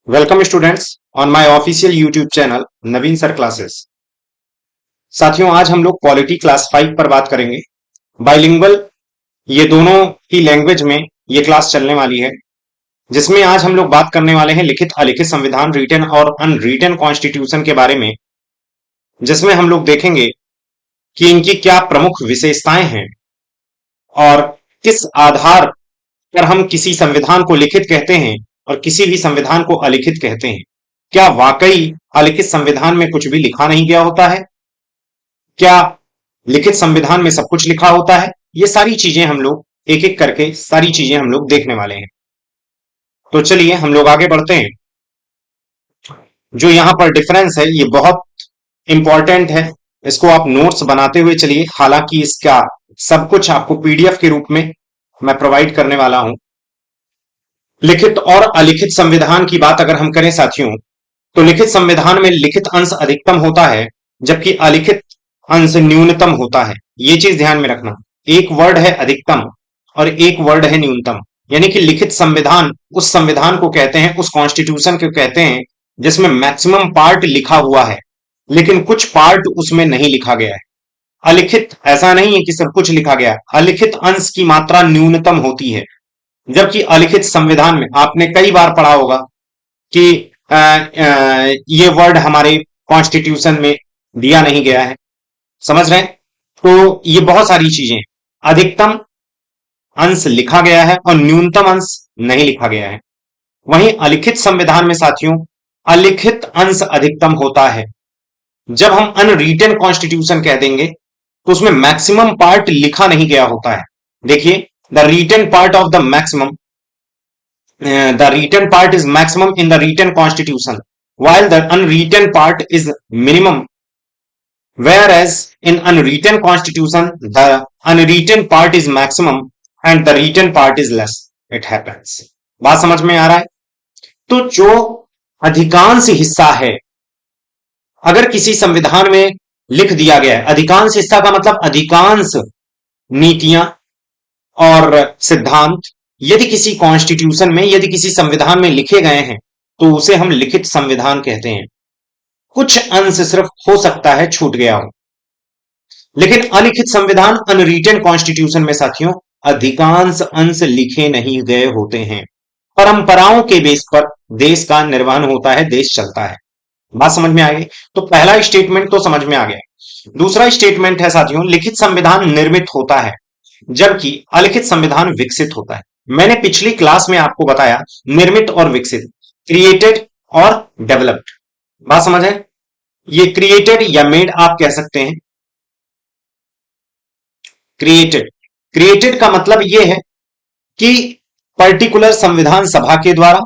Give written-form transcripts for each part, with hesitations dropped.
Welcome students on my official YouTube channel Naveen sir classes. साथियों, आज हम लोग पॉलिटी क्लास 5 पर बात करेंगे। बाइलिंगुअल ये दोनों ही लैंग्वेज में ये क्लास चलने वाली है, जिसमें आज हम लोग बात करने वाले हैं लिखित अलिखित संविधान, रिटन और अनरिटन कॉन्स्टिट्यूशन के बारे में, जिसमें हम लोग देखेंगे कि इनकी क्या प्रमुख विशेषताएं हैं और किस आधार पर हम किसी संविधान को लिखित कहते हैं और किसी भी संविधान को अलिखित कहते हैं। क्या वाकई अलिखित संविधान में कुछ भी लिखा नहीं गया होता है? क्या लिखित संविधान में सब कुछ लिखा होता है? ये सारी चीजें हम लोग एक एक करके सारी चीजें हम लोग देखने वाले हैं। तो चलिए हम लोग आगे बढ़ते हैं। जो यहां पर डिफरेंस है ये बहुत इंपॉर्टेंट है, इसको आप नोट्स बनाते हुए चलिए। हालांकि इसका सब कुछ आपको पीडीएफ के रूप में मैं प्रोवाइड करने वाला हूं। लिखित और अलिखित संविधान की बात अगर हम करें साथियों, तो लिखित संविधान में लिखित अंश अधिकतम होता है, जबकि अलिखित अंश न्यूनतम होता है। ये चीज ध्यान में रखना। एक वर्ड है अधिकतम और एक वर्ड है न्यूनतम। यानी कि लिखित संविधान उस संविधान को कहते हैं, उस कॉन्स्टिट्यूशन को कहते हैं जिसमें मैक्सिमम पार्ट लिखा हुआ है, लेकिन कुछ पार्ट उसमें नहीं लिखा गया है। अलिखित ऐसा नहीं है कि सब कुछ लिखा गया है। अलिखित अंश की मात्रा न्यूनतम होती है, जबकि अलिखित संविधान में आपने कई बार पढ़ा होगा कि ये वर्ड हमारे कॉन्स्टिट्यूशन में दिया नहीं गया है। समझ रहे हैं? तो ये बहुत सारी चीजें, अधिकतम अंश लिखा गया है और न्यूनतम अंश नहीं लिखा गया है। वहीं अलिखित संविधान में साथियों अलिखित अंश अधिकतम होता है। जब हम अनरिटन कॉन्स्टिट्यूशन कह देंगे तो उसमें मैक्सिमम पार्ट लिखा नहीं गया होता है। देखिए, the written part of the maximum the written part is maximum in the written constitution, while the unwritten part is minimum. Whereas in unwritten constitution the unwritten part is maximum and the written part is less. It happens. बात समझ में आ रहा है? तो जो अधिकांश हिस्सा है, अगर किसी संविधान में लिख दिया गया है, अधिकांश हिस्सा का मतलब अधिकांश नीतियां और सिद्धांत यदि किसी कॉन्स्टिट्यूशन में, यदि किसी संविधान में लिखे गए हैं, तो उसे हम लिखित संविधान कहते हैं। कुछ अंश सिर्फ हो सकता है छूट गया हो, लेकिन अलिखित संविधान अनरिटन कॉन्स्टिट्यूशन में साथियों अधिकांश अंश लिखे नहीं गए होते हैं। परंपराओं के बेस पर देश का निर्वहन होता है, देश चलता है। बात समझ में आ गई? तो पहला स्टेटमेंट तो समझ में आ गया। दूसरा स्टेटमेंट है साथियों, लिखित संविधान निर्मित होता है जबकि अलिखित संविधान विकसित होता है। मैंने पिछली क्लास में आपको बताया निर्मित और विकसित, क्रिएटेड और डेवलप्ड। बात समझ है? ये क्रिएटेड या मेड आप कह सकते हैं। क्रिएटेड का मतलब यह है कि पर्टिकुलर संविधान सभा के द्वारा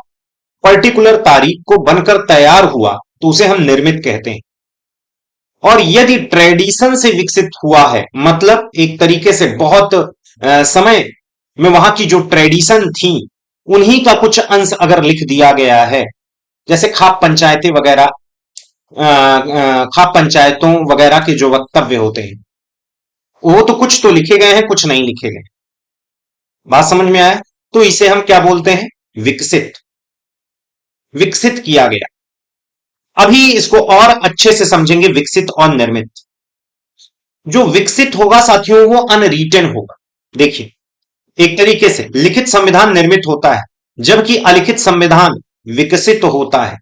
पर्टिकुलर तारीख को बनकर तैयार हुआ तो उसे हम निर्मित कहते हैं। और यदि ट्रेडिशन से विकसित हुआ है, मतलब एक तरीके से बहुत समय में वहां की जो ट्रेडिशन थी उन्हीं का कुछ अंश अगर लिख दिया गया है, जैसे खाप पंचायतें वगैरह, खाप पंचायतों वगैरह के जो वक्तव्य होते हैं वो तो कुछ तो लिखे गए हैं, कुछ नहीं लिखे गए। बात समझ में आया? तो इसे हम क्या बोलते हैं? विकसित। विकसित किया गया। अभी इसको और अच्छे से समझेंगे, विकसित और निर्मित। जो विकसित होगा साथियों वो अनरिटन होगा। देखिए, एक तरीके से लिखित संविधान निर्मित होता है जबकि अलिखित संविधान विकसित होता है।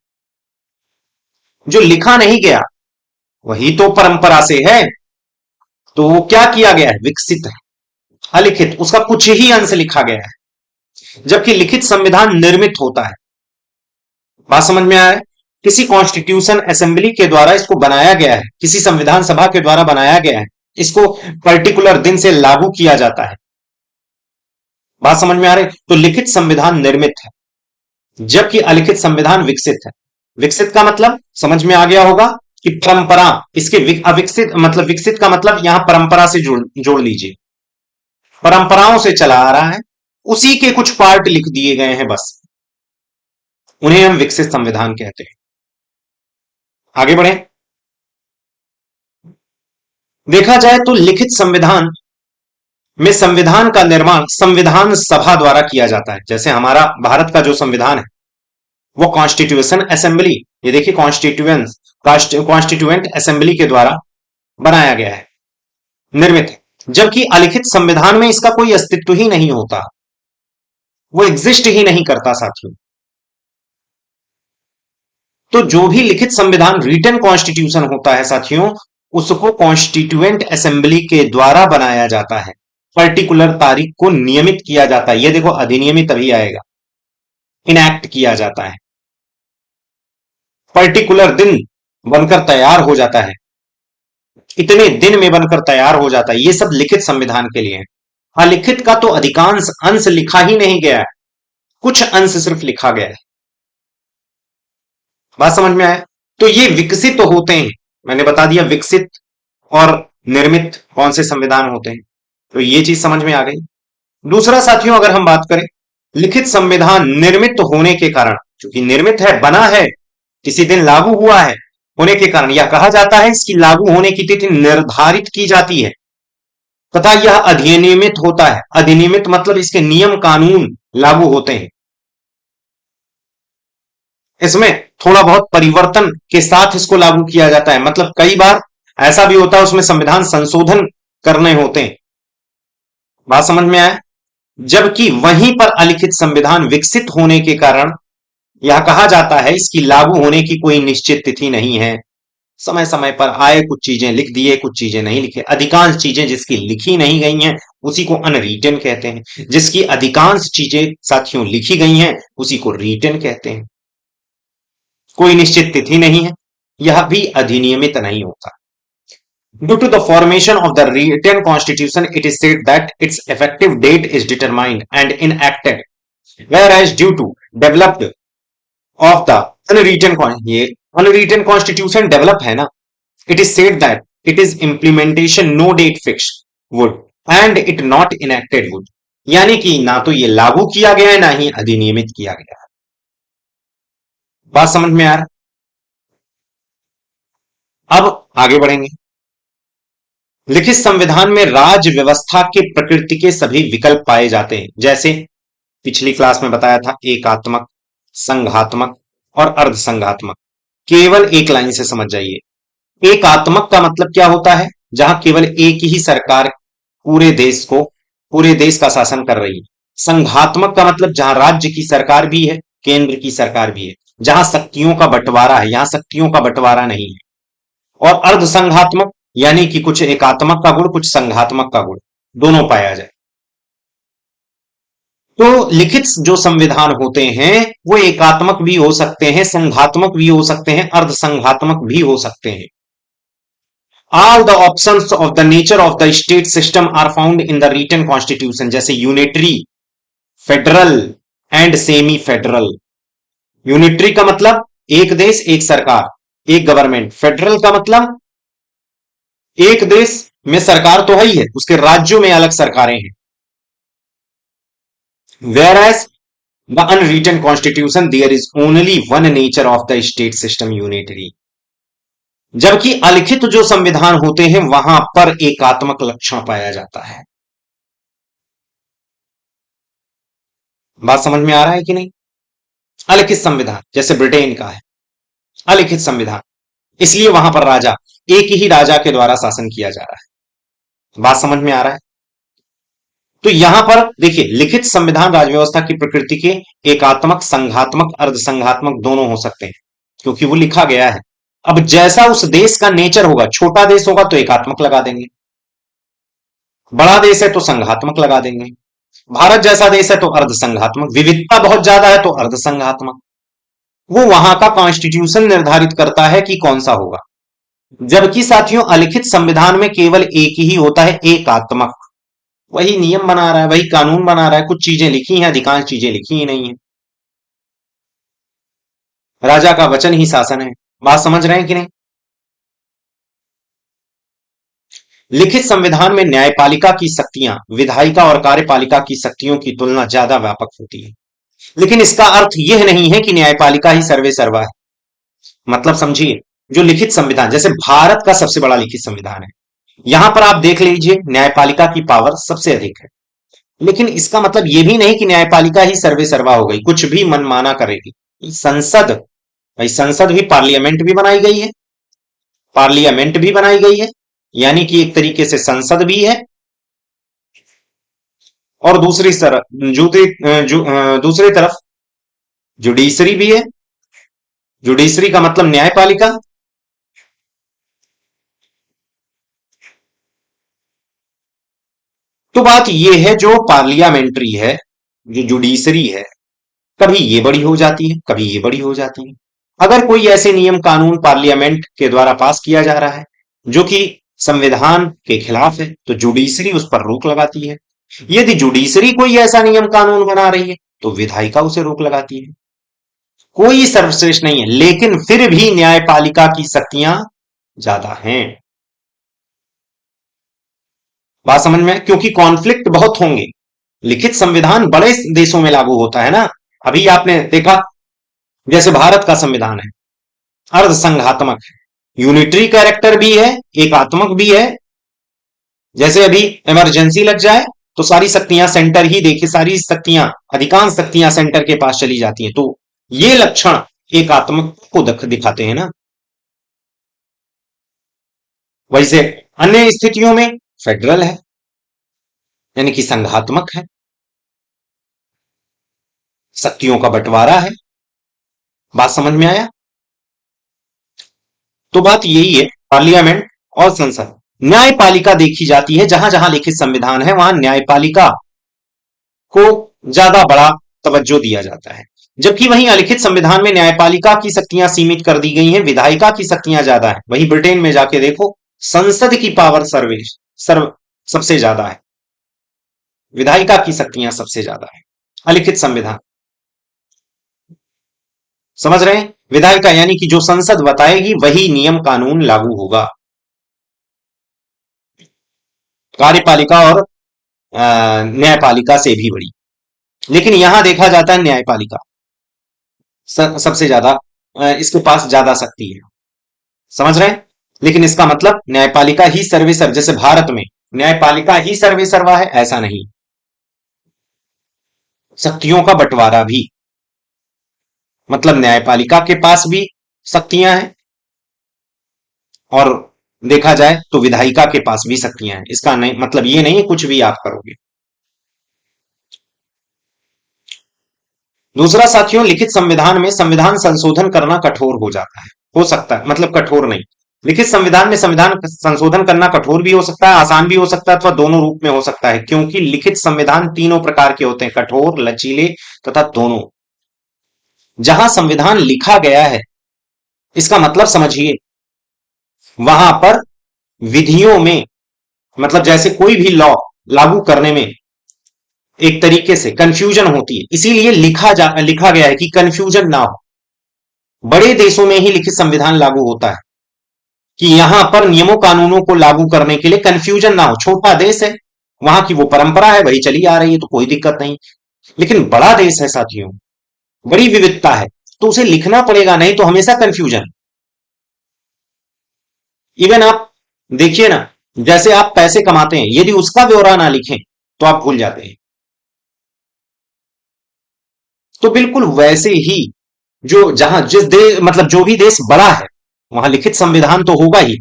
जो लिखा नहीं गया वही तो परंपरा से है, तो वो क्या किया गया है? विकसित है। अलिखित उसका कुछ ही अंश लिखा गया है, जबकि लिखित संविधान निर्मित होता है। बात समझ में आया है? किसी कॉन्स्टिट्यूशन असेंबली के द्वारा इसको बनाया गया है, किसी संविधान सभा के द्वारा बनाया गया है, इसको पर्टिकुलर दिन से लागू किया जाता है। बात समझ में आ रही? तो लिखित संविधान निर्मित है जबकि अलिखित संविधान विकसित है। विकसित का मतलब समझ में आ गया होगा कि परंपरा, इसके अविकसित मतलब विकसित का मतलब यहां परंपरा से जोड़ लीजिए। परंपराओं से चला आ रहा है, उसी के कुछ पार्ट लिख दिए गए हैं बस, उन्हें हम विकसित संविधान कहते हैं। आगे बढ़े। देखा जाए तो लिखित संविधान में संविधान का निर्माण संविधान सभा द्वारा किया जाता है। जैसे हमारा भारत का जो संविधान है वो कॉन्स्टिट्यूशन असेंबली, ये देखिए कॉन्स्टिट्यूएंट असेंबली के द्वारा बनाया गया है, निर्मित है। जबकि अलिखित संविधान में इसका कोई अस्तित्व ही नहीं होता, वो एग्जिस्ट ही नहीं करता साथियों। तो जो भी लिखित संविधान रिटन कॉन्स्टिट्यूशन होता है साथियों, उसको कॉन्स्टिट्यूएंट असेंबली के द्वारा बनाया जाता है, पर्टिकुलर तारीख को नियमित किया जाता है। ये देखो अधिनियमित अभी आएगा, इनैक्ट किया जाता है, पर्टिकुलर दिन बनकर तैयार हो जाता है, इतने दिन में बनकर तैयार हो जाता है। ये सब लिखित संविधान के लिए है। अलिखित का तो अधिकांश अंश लिखा ही नहीं गया है, कुछ अंश सिर्फ लिखा गया है। बात समझ में आया? तो ये विकसित तो होते हैं, मैंने बता दिया विकसित और निर्मित कौन से संविधान होते हैं, तो ये चीज समझ में आ गई। दूसरा साथियों, अगर हम बात करें लिखित संविधान निर्मित होने के कारण, क्योंकि निर्मित है, बना है, किसी दिन लागू हुआ है, होने के कारण यह कहा जाता है इसकी लागू होने की तिथि निर्धारित की जाती है तथा यह अधिनियमित होता है। अधिनियमित मतलब इसके नियम कानून लागू होते हैं, इसमें थोड़ा बहुत परिवर्तन के साथ इसको लागू किया जाता है। मतलब कई बार ऐसा भी होता है उसमें संविधान संशोधन करने होते हैं। बात समझ में आया? जबकि वहीं पर अलिखित संविधान विकसित होने के कारण यह कहा जाता है इसकी लागू होने की कोई निश्चित तिथि नहीं है, समय समय पर आए, कुछ चीजें लिख दिए, कुछ चीजें नहीं लिखे। अधिकांश चीजें जिसकी लिखी नहीं गई हैं उसी को अनरिटन कहते हैं, जिसकी अधिकांश चीजें साथियों लिखी गई हैं उसी को रिटन कहते हैं। कोई निश्चित तिथि नहीं है, यह भी अधिनियमित नहीं होता। Due to the formation of the written constitution, it is said that its effective date is determined and enacted, whereas due to developed of the ये unwritten constitution develop है ना, it is said that it is implementation no date fixed would and it not enacted would, यानी कि ना तो ये लागू किया गया है ना ही अधिनियमित किया गया है। बात समझ में आ रहा? अब आगे बढ़ेंगे। लिखित संविधान में राज्य व्यवस्था के प्रकृति के सभी विकल्प पाए जाते हैं, जैसे पिछली क्लास में बताया था एकात्मक, संघात्मक और अर्धसंघात्मक। केवल एक लाइन से समझ जाइए। एकात्मक का मतलब क्या होता है? जहां केवल एक ही सरकार पूरे देश का शासन कर रही है। संघात्मक का मतलब जहां राज्य की सरकार भी है, केंद्र की सरकार भी है, जहां शक्तियों का बंटवारा है, यहां शक्तियों का बंटवारा नहीं है। और अर्धसंघात्मक यानी कि कुछ एकात्मक का गुण, कुछ संघात्मक का गुण, दोनों पाया जाए। तो लिखित जो संविधान होते हैं वो एकात्मक भी हो सकते हैं, संघात्मक भी हो सकते हैं, अर्धसंघात्मक भी हो सकते हैं। All the options of the nature of the state system are found in the written constitution, जैसे unitary, federal and semi federal. Unitary का मतलब एक देश एक सरकार, एक गवर्नमेंट। फेडरल का मतलब एक देश में सरकार तो है ही है, उसके राज्यों में अलग सरकारें हैं। Whereas the unwritten constitution there is only one nature of the state system, unitary। जबकि अलिखित जो संविधान होते हैं वहां पर एकात्मक लक्षण पाया जाता है। बात समझ में आ रहा है कि नहीं? अलिखित संविधान जैसे ब्रिटेन का है अलिखित संविधान, इसलिए वहां पर राजा, एक ही राजा के द्वारा शासन किया जा रहा है। बात समझ में आ रहा है? तो यहां पर देखिए लिखित संविधान राज्य व्यवस्था की प्रकृति के एकात्मक, संघात्मक, अर्धसंघात्मक दोनों हो सकते हैं क्योंकि वो लिखा गया है। अब जैसा उस देश का नेचर होगा, छोटा देश होगा तो एकात्मक लगा देंगे, बड़ा देश है तो संघात्मक लगा देंगे, भारत जैसा देश है तो अर्धसंघात्मक, विविधता बहुत ज्यादा है तो अर्धसंघात्मक। वो वहां का कॉन्स्टिट्यूशन निर्धारित करता है कि कौन सा होगा। जबकि साथियों अलिखित संविधान में केवल एक ही होता है, एकात्मक। वही नियम बना रहा है, वही कानून बना रहा है, कुछ चीजें लिखी हैं, अधिकांश चीजें लिखी ही नहीं है। राजा का वचन ही शासन है। बात समझ रहे हैं कि नहीं? लिखित संविधान में न्यायपालिका की शक्तियां विधायिका और कार्यपालिका की शक्तियों की तुलना ज्यादा व्यापक होती है, लेकिन इसका अर्थ यह नहीं है कि न्यायपालिका ही सर्वे सर्वा है। मतलब समझिए, जो लिखित संविधान, जैसे भारत का सबसे बड़ा लिखित संविधान है, यहां पर आप देख लीजिए न्यायपालिका की पावर सबसे अधिक है, लेकिन इसका मतलब यह भी नहीं कि न्यायपालिका ही सर्वे सर्वा हो गई, कुछ भी मनमाना करेगी। संसद, भाई संसद भी पार्लियामेंट भी बनाई गई है, पार्लियामेंट भी बनाई गई है, यानी कि एक तरीके से संसद भी है, और दूसरी तरफ जुडिशरी भी है। जुडिशरी का मतलब न्यायपालिका। तो बात यह है, जो पार्लियामेंट्री है, जो जुडिशरी है, कभी ये बड़ी हो जाती है, कभी ये बड़ी हो जाती है। अगर कोई ऐसे नियम कानून पार्लियामेंट के द्वारा पास किया जा रहा है जो कि संविधान के खिलाफ है, तो जुडिशरी उस पर रोक लगाती है। यदि जुडिशरी कोई ऐसा नियम कानून बना रही है तो विधायिका उसे रोक लगाती है। कोई सर्वश्रेष्ठ नहीं है, लेकिन फिर भी न्यायपालिका की शक्तियां ज्यादा हैं। बात समझ में? क्योंकि कॉन्फ्लिक्ट बहुत होंगे। लिखित संविधान बड़े देशों में लागू होता है ना। अभी आपने देखा, जैसे भारत का संविधान है, अर्धसंघात्मक है, यूनिटरी कैरेक्टर भी है, एकात्मक भी है। जैसे अभी इमरजेंसी लग जाए तो सारी शक्तियां सेंटर ही देखे, सारी शक्तियां, अधिकांश शक्तियां सेंटर के पास चली जाती हैं। तो ये लक्षण एकात्मक को दिखाते हैं ना। वैसे अन्य स्थितियों में फेडरल है, यानी कि संघात्मक है, शक्तियों का बंटवारा है। बात समझ में आया? तो बात यही है, पार्लियामेंट और संसद। न्यायपालिका देखी जाती है, जहां जहां लिखित संविधान है वहां न्यायपालिका को ज्यादा बड़ा तवज्जो दिया जाता है। जबकि वहीं अलिखित संविधान में न्यायपालिका की शक्तियां सीमित कर दी गई हैं, विधायिका की शक्तियां ज्यादा है। वहीं ब्रिटेन में जाके देखो, संसद की पावर सर्व सबसे ज्यादा है, विधायिका की शक्तियां सबसे ज्यादा है। अलिखित संविधान, समझ रहे हैं? विधायिका यानी कि जो संसद बताएगी वही नियम कानून लागू होगा। कार्यपालिका और न्यायपालिका से भी बड़ी। लेकिन यहां देखा जाता है न्यायपालिका सबसे ज्यादा, इसके पास ज्यादा शक्ति है। समझ रहे हैं? लेकिन इसका मतलब न्यायपालिका ही सर्वेसर्व, जैसे भारत में न्यायपालिका ही सर्वेसर्वा है, ऐसा नहीं। शक्तियों का बंटवारा भी, मतलब न्यायपालिका के पास भी शक्तियां हैं, और देखा जाए तो विधायिका के पास भी शक्तियां हैं। इसका नहीं मतलब ये नहीं कुछ भी आप करोगे। दूसरा साथियों, लिखित संविधान में संविधान संशोधन करना कठोर हो जाता है, हो सकता है, मतलब कठोर नहीं। लिखित संविधान में संविधान संशोधन करना कठोर भी हो सकता है, आसान भी हो सकता है, अथवा दोनों रूप में हो सकता है, क्योंकि लिखित संविधान तीनों प्रकार के होते हैं, कठोर, लचीले तथा दोनों। जहां संविधान लिखा गया है, इसका मतलब समझिए, वहां पर विधियों में, मतलब जैसे कोई भी लॉ लागू करने में एक तरीके से कंफ्यूजन होती है, इसीलिए लिखा गया है कि कंफ्यूजन ना हो। बड़े देशों में ही लिखित संविधान लागू होता है कि यहां पर नियमों कानूनों को लागू करने के लिए कंफ्यूजन ना हो। छोटा देश है, वहां की वो परंपरा है, वही चली आ रही है, तो कोई दिक्कत नहीं। लेकिन बड़ा देश है साथियों, बड़ी विविधता है, तो उसे लिखना पड़ेगा, नहीं तो हमेशा कंफ्यूजन। इवन आप देखिए ना, जैसे आप पैसे कमाते हैं, यदि उसका ब्यौरा ना लिखें तो आप भूल जाते हैं। तो बिल्कुल वैसे ही, जो जहां जिस देश, मतलब जो भी देश बड़ा है, वहां लिखित संविधान तो होगा ही।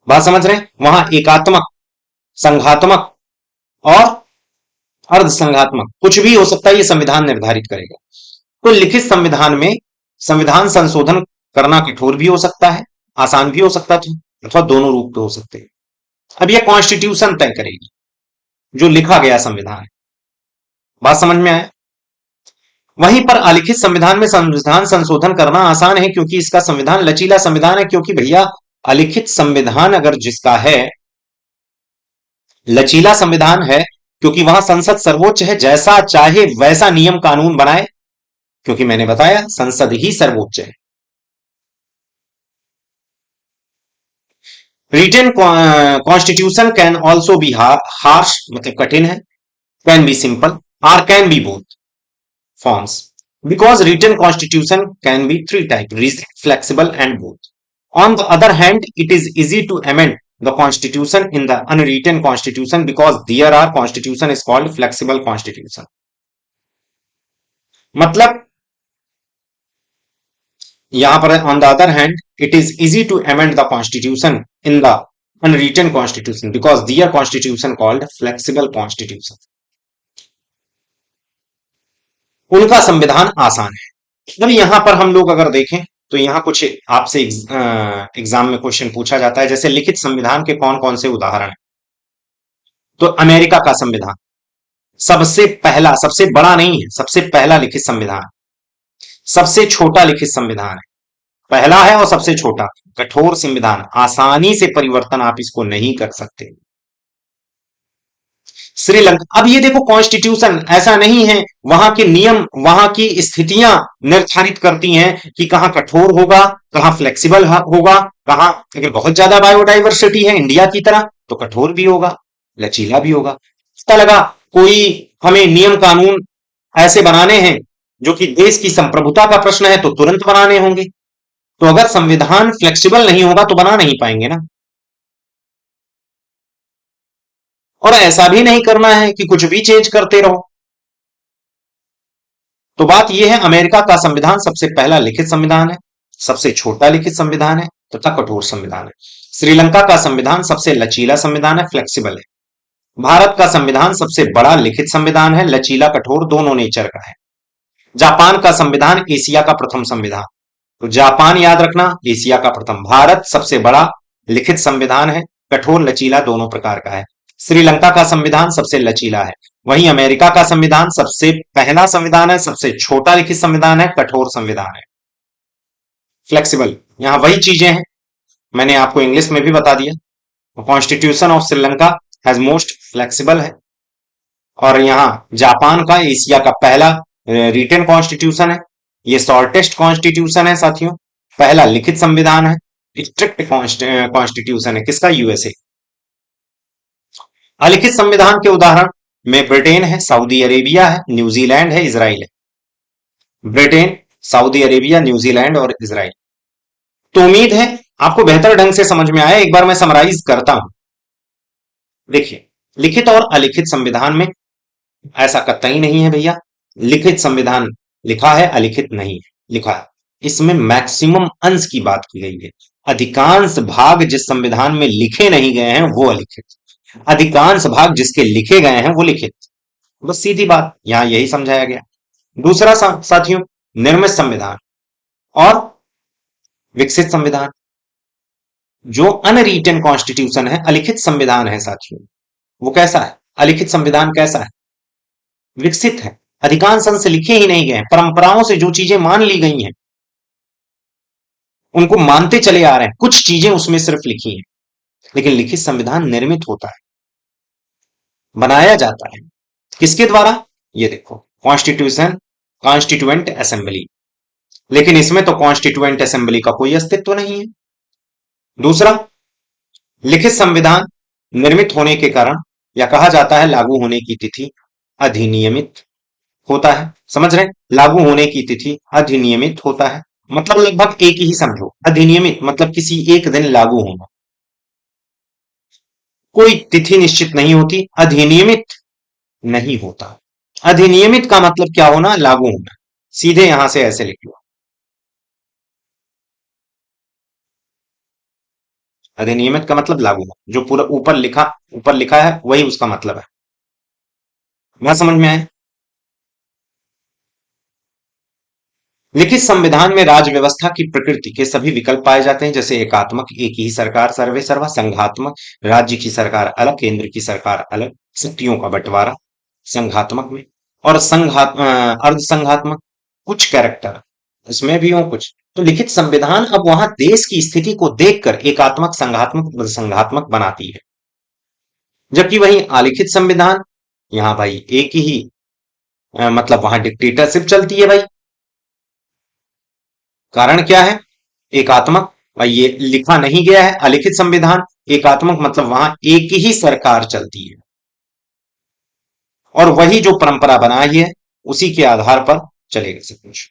बात समझ रहे हैं? वहां एकात्मक, संघात्मक और अर्धसंघात्मक कुछ भी हो सकता है, ये संविधान निर्धारित करेगा। तो लिखित संविधान में संविधान संशोधन करना कठोर भी हो सकता है, आसान भी हो सकता है, अथवा दोनों रूप के हो सकते हैं। अब यह कॉन्स्टिट्यूशन तय करेगी, जो लिखा गया संविधान है। बात समझ में आया? वहीं पर अलिखित संविधान में संविधान संशोधन करना आसान है, क्योंकि इसका संविधान लचीला संविधान है। क्योंकि भैया, अलिखित संविधान अगर जिसका है, लचीला संविधान है, क्योंकि वहां संसद सर्वोच्च है, जैसा चाहे वैसा नियम कानून बनाए, क्योंकि मैंने बताया संसद ही सर्वोच्च है। Written constitution can also be harsh, मतलब कठिन है, can be simple, or can be both forms, because written constitution can be three types: rigid, flexible and both. On the other hand, it is easy to amend the constitution in the unwritten constitution, because there are constitution is called flexible constitution. मतलब यहां पर on the other hand it is easy to amend the constitution in the unwritten constitution because their constitution called flexible constitution. उनका संविधान आसान है। अब यहां पर हम लोग अगर देखें तो यहां कुछ आपसे एग्जाम में क्वेश्चन पूछा जाता है, जैसे लिखित संविधान के कौन कौन से उदाहरण हैं। तो अमेरिका का संविधान सबसे पहला, सबसे बड़ा नहीं है, सबसे पहला लिखित संविधान, सबसे छोटा लिखित संविधान है, पहला है और सबसे छोटा। कठोर संविधान, आसानी से परिवर्तन आप इसको नहीं कर सकते। श्रीलंका, अब ये देखो कॉन्स्टिट्यूशन ऐसा नहीं है, वहां के नियम, वहां की स्थितियां निर्धारित करती हैं कि कहां कठोर होगा, कहां फ्लेक्सिबल होगा, कहां अगर बहुत ज्यादा बायोडाइवर्सिटी है इंडिया की तरह तो कठोर भी होगा, लचीला भी होगा। पता लगा कोई हमें नियम कानून ऐसे बनाने हैं जो कि देश की संप्रभुता का प्रश्न है तो तुरंत बनाने होंगे। तो अगर संविधान फ्लेक्सिबल नहीं होगा तो बना नहीं पाएंगे ना। और ऐसा भी नहीं करना है कि कुछ भी चेंज करते रहो। तो बात यह है, अमेरिका का संविधान सबसे पहला लिखित संविधान है, सबसे छोटा लिखित संविधान है तथा कठोर संविधान है। श्रीलंका का संविधान सबसे लचीला संविधान है, फ्लेक्सिबल है। भारत का संविधान सबसे बड़ा लिखित संविधान है, लचीला कठोर दोनों नेचर का है। जापान का संविधान एशिया का प्रथम संविधान, तो जापान याद रखना एशिया का प्रथम। भारत सबसे बड़ा लिखित संविधान है, कठोर लचीला दोनों प्रकार का है। श्रीलंका का संविधान सबसे लचीला है, वहीं अमेरिका का संविधान सबसे पहला संविधान है, सबसे छोटा लिखित संविधान है, कठोर संविधान है, फ्लेक्सिबल। यहां वही चीजें हैं, मैंने आपको इंग्लिश में भी बता दिया। Constitution of Sri Lanka has most flexible है, और यहां जापान का एशिया का पहला रिटन कॉन्स्टिट्यूशन है, ये शॉर्टेस्ट कॉन्स्टिट्यूशन है साथियों, पहला लिखित संविधान है, स्ट्रिक्ट कॉन्स्टिट्यूशन है, किसका, यूएसए। अलिखित संविधान के उदाहरण में ब्रिटेन है, सऊदी अरेबिया है, न्यूजीलैंड है, इजराइल है। ब्रिटेन, सऊदी अरेबिया, न्यूजीलैंड और इजराइल। तो उम्मीद है आपको बेहतर ढंग से समझ में आया। एक बार मैं समराइज करता हूं। देखिए, लिखित और अलिखित संविधान में ऐसा कतई नहीं है भैया, लिखित संविधान लिखा है, अलिखित नहीं लिखा है। इसमें मैक्सिमम अंश की बात की गई है। अधिकांश भाग जिस संविधान में लिखे नहीं गए हैं वो अलिखित, अधिकांश भाग जिसके लिखे गए हैं वो लिखित। बस सीधी बात, यहां यही समझाया गया। दूसरा साथियों, निर्मित संविधान और विकसित संविधान। जो अनरिटन कॉन्स्टिट्यूशन है, अलिखित संविधान है साथियों, वो कैसा है, अलिखित संविधान कैसा है, विकसित है। अधिकांश अंश लिखे ही नहीं गए, परंपराओं से जो चीजें मान ली गई हैं उनको मानते चले आ रहे हैं, कुछ चीजें उसमें सिर्फ लिखी हैं। लेकिन लिखित संविधान निर्मित होता है, बनाया जाता है, किसके द्वारा, ये देखो, कॉन्स्टिट्यूशन, कॉन्स्टिट्यूएंट असेंबली। लेकिन इसमें तो कॉन्स्टिट्यूएंट असेंबली का कोई अस्तित्व नहीं है। दूसरा, लिखित संविधान निर्मित होने के कारण या कहा जाता है लागू होने की तिथि अधिनियमित होता है। समझ रहे हैं, लागू होने की तिथि अधिनियमित होता है, मतलब लगभग एक ही समझो। अधिनियमित मतलब किसी एक दिन लागू होना, कोई तिथि निश्चित नहीं होती, अधिनियमित नहीं होता। अधिनियमित का मतलब क्या होना, लागू होना। सीधे यहां से ऐसे लिख लो, अधिनियमित का मतलब लागू होना, जो पूरा ऊपर लिखा है वही उसका मतलब है। मैं समझ में आया। लिखित संविधान में राज्य व्यवस्था की प्रकृति के सभी विकल्प पाए जाते हैं, जैसे एकात्मक, एक ही सरकार सर्वे सर्वा, संघात्मक, राज्य की सरकार अलग, केंद्र की सरकार अलग, शक्तियों का बंटवारा संघात्मक में, और अर्ध संघात्मक, कुछ कैरेक्टर इसमें भी हो कुछ। तो लिखित संविधान अब वहां देश की स्थिति को देखकर एकात्मक, संघात्मक, संघात्मक बनाती है, जबकि वहीं अलिखित संविधान, यहां भाई एक ही मतलब वहां डिक्टेटरशिप चलती है भाई। कारण क्या है, एकात्मक, भाई ये लिखा नहीं गया है, अलिखित संविधान, एकात्मक मतलब वहां एक ही सरकार चलती है और वही जो परंपरा बनाई है उसी के आधार पर चलेगा सब कुछ।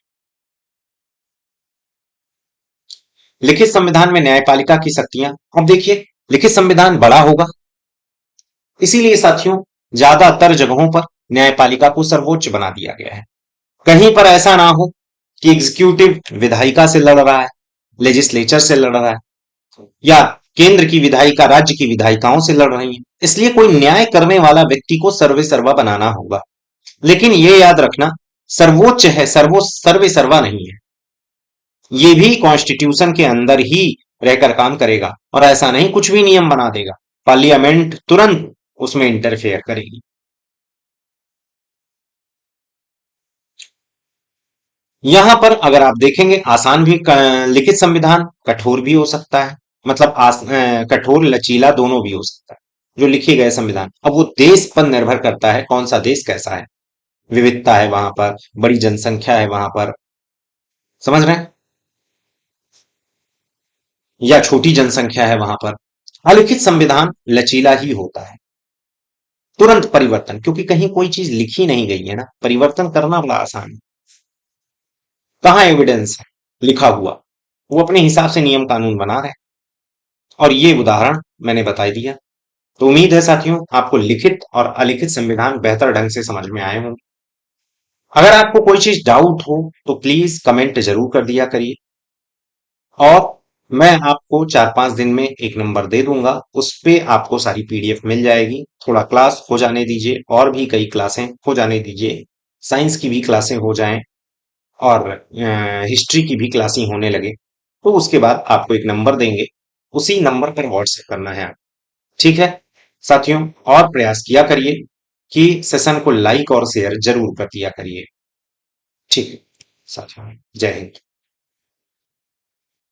लिखित संविधान में न्यायपालिका की शक्तियां, अब देखिए लिखित संविधान बड़ा होगा, इसीलिए साथियों ज्यादातर जगहों पर न्यायपालिका को सर्वोच्च बना दिया गया है। कहीं पर ऐसा ना हो कि एग्जीक्यूटिव विधायिका से लड़ रहा है, लेजिस्लेचर से लड़ रहा है, या केंद्र की विधायिका राज्य की विधायिकाओं से लड़ रही है। इसलिए कोई न्याय करने वाला व्यक्ति को सर्वे सर्वा बनाना होगा। लेकिन ये याद रखना, सर्वोच्च है, सर्वे सर्वा नहीं है। ये भी कॉन्स्टिट्यूशन के अंदर ही रहकर काम करेगा, और ऐसा नहीं कुछ भी नियम बना देगा, पार्लियामेंट तुरंत उसमें इंटरफेयर करेगी। यहां पर अगर आप देखेंगे, आसान भी लिखित संविधान कठोर भी हो सकता है, मतलब कठोर लचीला दोनों भी हो सकता है जो लिखे गए संविधान। अब वो देश पर निर्भर करता है, कौन सा देश कैसा है, विविधता है वहां पर, बड़ी जनसंख्या है वहां पर, समझ रहे हैं, या छोटी जनसंख्या है वहां पर। अलिखित संविधान लचीला ही होता है, तुरंत परिवर्तन, क्योंकि कहीं कोई चीज लिखी नहीं गई है ना, परिवर्तन करना बड़ा आसान है। कहाँ एविडेंस है लिखा हुआ, वो अपने हिसाब से नियम कानून बना रहे हैं। और ये उदाहरण मैंने बता दिया। तो उम्मीद है साथियों, आपको लिखित और अलिखित संविधान बेहतर ढंग से समझ में आए होंगे। अगर आपको कोई चीज डाउट हो तो प्लीज कमेंट जरूर कर दिया करिए, और मैं आपको 4-5 दिन में एक नंबर दे दूंगा, उस पे आपको सारी पीडीएफ मिल जाएगी। थोड़ा क्लास हो जाने दीजिए, और भी कई क्लासें हो जाने दीजिए, साइंस की भी क्लासें हो जाएं, और हिस्ट्री की भी क्लासें होने लगे, तो उसके बाद आपको एक नंबर देंगे, उसी नंबर पर व्हाट्सएप करना है आप। ठीक है साथियों, और प्रयास किया करिए कि सेशन को लाइक और शेयर जरूर कर दिया करिए। ठीक है साथियों, जय हिंद।